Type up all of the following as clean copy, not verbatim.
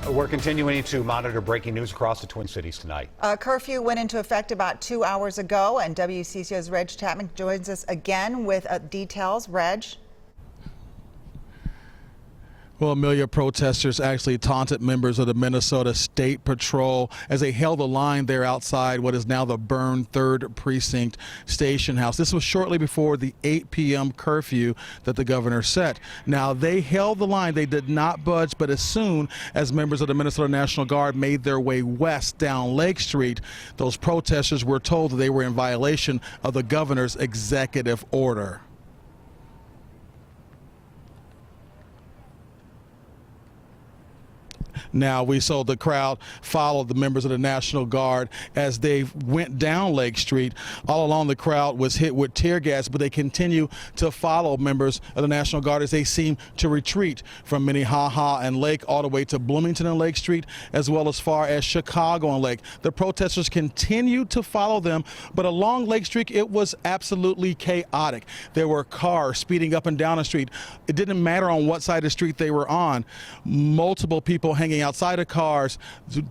We're continuing to monitor breaking news across the Twin Cities tonight. Curfew went into effect about 2 hours ago, and WCCO's Reg Chapman joins us again with details. Reg? Well, Amelia, protesters actually taunted members of the Minnesota State Patrol as they held a line there outside what is now the burned 3rd Precinct Station House. This was shortly before the 8 p.m. curfew that the governor set. Now, they held the line. They did not budge, but as soon as members of the Minnesota National Guard made their way west down Lake Street, those protesters were told that they were in violation of the governor's executive order. Now, we saw the crowd follow the members of the National Guard as they went down Lake Street. All along, the crowd was hit with tear gas, but they continue to follow members of the National Guard as they seem to retreat from Minnehaha and Lake all the way to Bloomington and Lake Street, as well as far as Chicago and Lake. The protesters continue to follow them, but along Lake Street, it was absolutely chaotic. There were cars speeding up and down the street. It didn't matter on what side of the street they were on. Multiple people hanging outside of cars,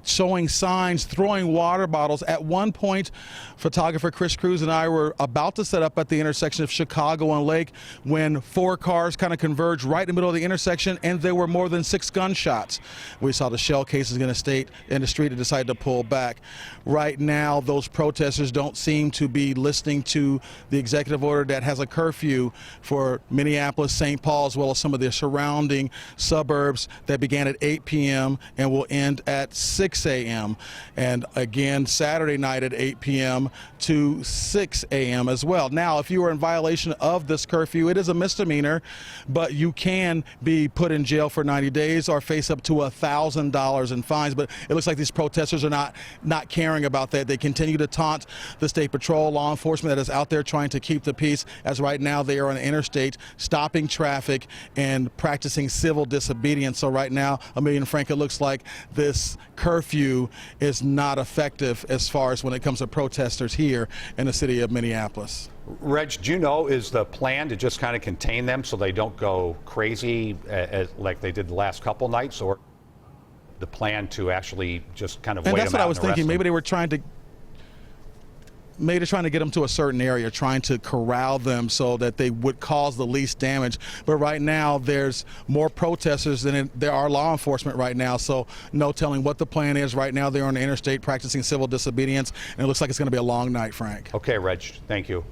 showing signs, throwing water bottles. At one point, photographer Chris Cruz and I were about to set up at the intersection of Chicago and Lake when 4 cars kind of converged right in the middle of the intersection, and there were more than 6 gunshots. We saw the shell cases in the street and decided to pull back. Right now, those protesters don't seem to be listening to the executive order that has a curfew for Minneapolis, St. Paul, as well as some of the surrounding suburbs that began at 8 p.m. and will end at 6 a.m. and again Saturday night at 8 p.m. to 6 a.m. as well. Now, if you are in violation of this curfew, it is a misdemeanor, but you can be put in jail for 90 days or face up to $1,000 in fines. But it looks like these protesters are not caring about that. They continue to taunt the State Patrol, law enforcement that is out there trying to keep the peace, as right now they are on the interstate stopping traffic and practicing civil disobedience. So right now, Amelia and Frank, it looks like this curfew is not effective as far as when it comes to protesters here in the city of Minneapolis. Reg, do you know, is the plan to just kind of contain them so they don't go crazy like they did the last couple nights, or the plan to actually just kind of wait them out? And that's what I was thinking. Maybe they were trying to get them to a certain area, trying to corral them so that they would cause the least damage. But right now, there's more protesters than there are law enforcement right now, so no telling what the plan is. Right now, they're on the interstate practicing civil disobedience, and it looks like it's going to be a long night, Frank. Okay, Reg, thank you.